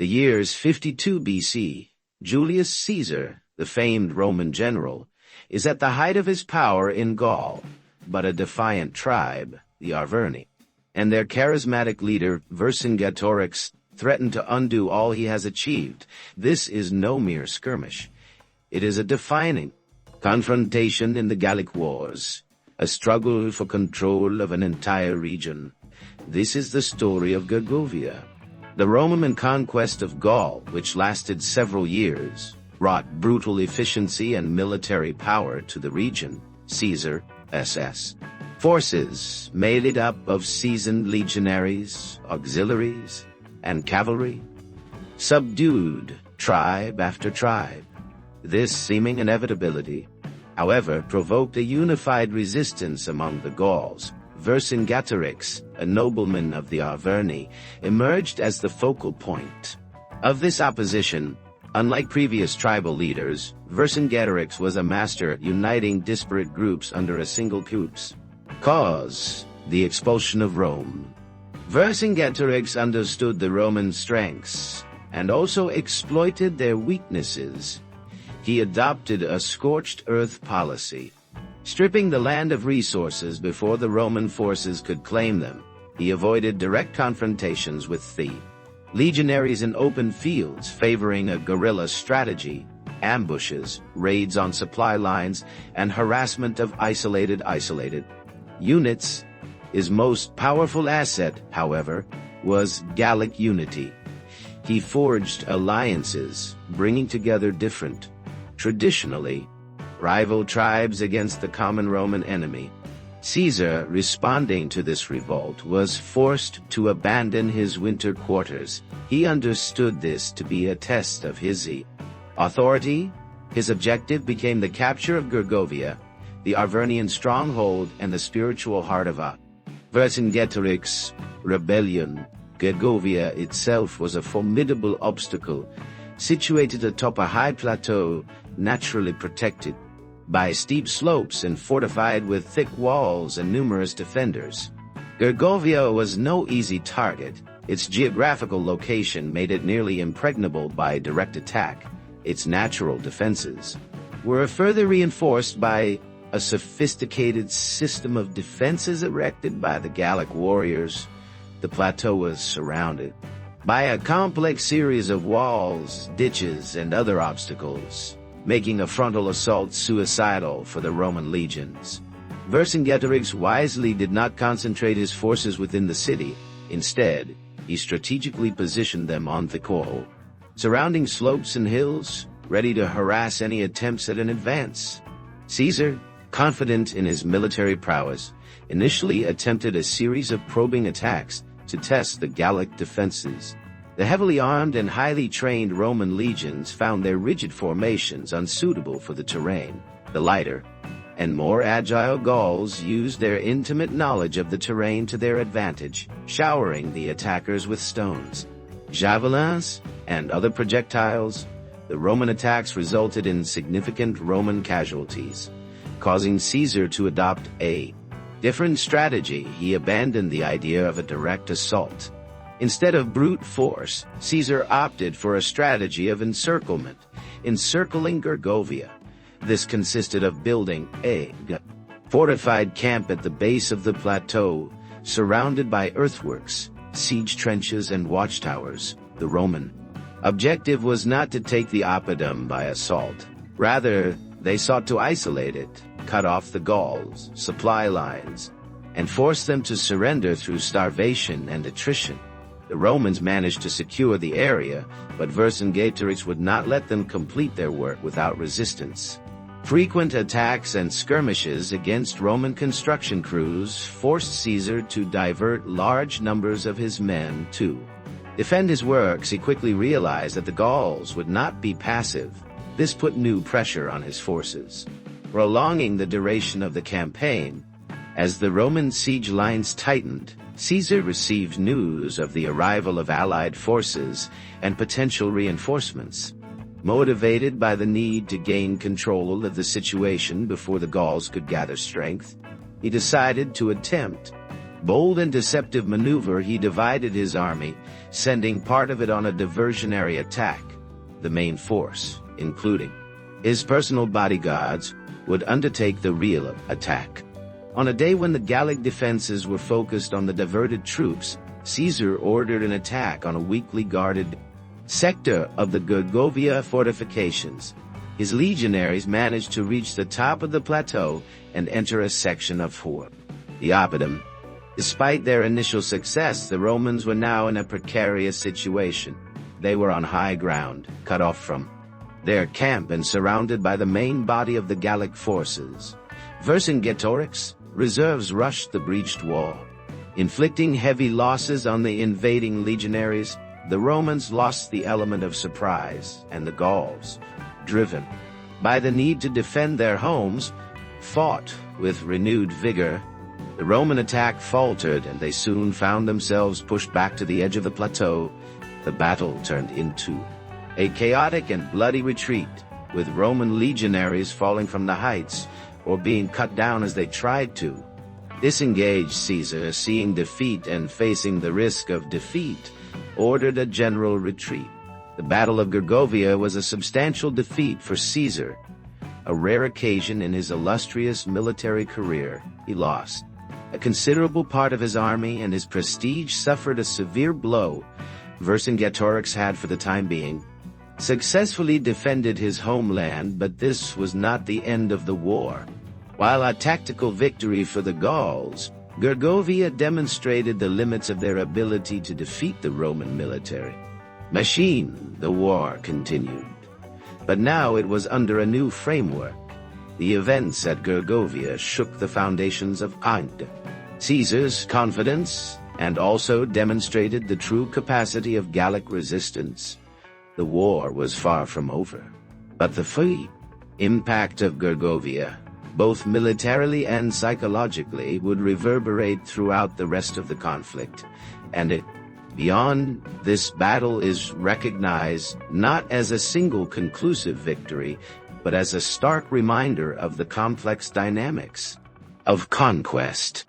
The year's 52 BC. Julius Caesar, the famed Roman general, is at the height of his power in Gaul, but a defiant tribe, the Arverni, and their charismatic leader, Vercingetorix, threaten to undo all he has achieved. This is no mere skirmish. It is a defining confrontation in the Gallic Wars, a struggle for control of an entire region. This is the story of Gergovia. The Roman conquest of Gaul, which lasted several years, brought brutal efficiency and military power to the region. Caesar, SS. Forces made up of seasoned legionaries, auxiliaries, and cavalry, subdued tribe after tribe. This seeming inevitability, however, provoked a unified resistance among the Gauls. Vercingetorix, a nobleman of the Arverni, emerged as the focal point of this opposition. Unlike previous tribal leaders, Vercingetorix was a master at uniting disparate groups under a single cause, the expulsion of Rome. Vercingetorix understood the Roman strengths and also exploited their weaknesses. He adopted a scorched earth policy, stripping the land of resources before the Roman forces could claim them. He avoided direct confrontations with the legionaries in open fields, favoring a guerrilla strategy, ambushes, raids on supply lines, and harassment of isolated units. His most powerful asset, however, was Gallic unity. He forged alliances, bringing together different, traditionally rival tribes against the common Roman enemy. Caesar, responding to this revolt, was forced to abandon his winter quarters. He understood this to be a test of his authority. His objective became the capture of Gergovia, the Arvernian stronghold and the spiritual heart of Vercingetorix rebellion. Gergovia itself was a formidable obstacle, situated atop a high plateau, naturally protected by steep slopes and fortified with thick walls and numerous defenders. Gergovia was no easy target. Its geographical location made it nearly impregnable by direct attack. Its natural defenses were further reinforced by a sophisticated system of defenses erected by the Gallic warriors. The plateau was surrounded by a complex series of walls, ditches, and other obstacles, making a frontal assault suicidal for the Roman legions. Vercingetorix wisely did not concentrate his forces within the city. Instead, he strategically positioned them on the coal, surrounding slopes and hills, ready to harass any attempts at an advance. Caesar, confident in his military prowess, initially attempted a series of probing attacks to test the Gallic defenses. The heavily armed and highly trained Roman legions found their rigid formations unsuitable for the terrain. The lighter and more agile Gauls used their intimate knowledge of the terrain to their advantage, showering the attackers with stones, javelins, and other projectiles. The Roman attacks resulted in significant Roman casualties, causing Caesar to adopt a different strategy. He abandoned the idea of a direct assault. Instead of brute force, Caesar opted for a strategy of encirclement, encircling Gergovia. This consisted of building a fortified camp at the base of the plateau, surrounded by earthworks, siege trenches, and watchtowers. The Roman objective was not to take the oppidum by assault. Rather, they sought to isolate it, cut off the Gauls' supply lines, and force them to surrender through starvation and attrition. The Romans managed to secure the area, but Vercingetorix would not let them complete their work without resistance. Frequent attacks and skirmishes against Roman construction crews forced Caesar to divert large numbers of his men to defend his works. He quickly realized that the Gauls would not be passive. This put new pressure on his forces, prolonging the duration of the campaign. As the Roman siege lines tightened, Caesar received news of the arrival of allied forces and potential reinforcements. Motivated by the need to gain control of the situation before the Gauls could gather strength, he decided to attempt Bold and deceptive maneuver, he divided his army, sending part of it on a diversionary attack. The main force, including his personal bodyguards, would undertake the real attack. On a day when the Gallic defenses were focused on the diverted troops, Caesar ordered an attack on a weakly guarded sector of the Gergovia fortifications. His legionaries managed to reach the top of the plateau and enter a section of fort. The Oppidum. Despite their initial success, the Romans were now in a precarious situation. They were on high ground, cut off from their camp and surrounded by the main body of the Gallic forces. Vercingetorix reserves rushed the breached wall. Inflicting heavy losses on the invading legionaries, the Romans lost the element of surprise, and the Gauls, driven by the need to defend their homes, fought with renewed vigor. The Roman attack faltered, and they soon found themselves pushed back to the edge of the plateau. The battle turned into a chaotic and bloody retreat, with Roman legionaries falling from the heights or being cut down as they tried to. Disengaged Caesar, seeing defeat and facing the risk of defeat, ordered a general retreat. The Battle of Gergovia was a substantial defeat for Caesar. A rare occasion in his illustrious military career, he lost a considerable part of his army, and his prestige suffered a severe blow. Vercingetorix had, for the time being, successfully defended his homeland, but this was not the end of the war. While a tactical victory for the Gauls, Gergovia demonstrated the limits of their ability to defeat the Roman military machine. The war continued, but now it was under a new framework. The events at Gergovia shook the foundations of Caesar's confidence and also demonstrated the true capacity of Gallic resistance. The war was far from over, but the full impact of Gergovia, both militarily and psychologically, would reverberate throughout the rest of the conflict, and beyond this battle is recognized not as a single conclusive victory, but as a stark reminder of the complex dynamics of conquest.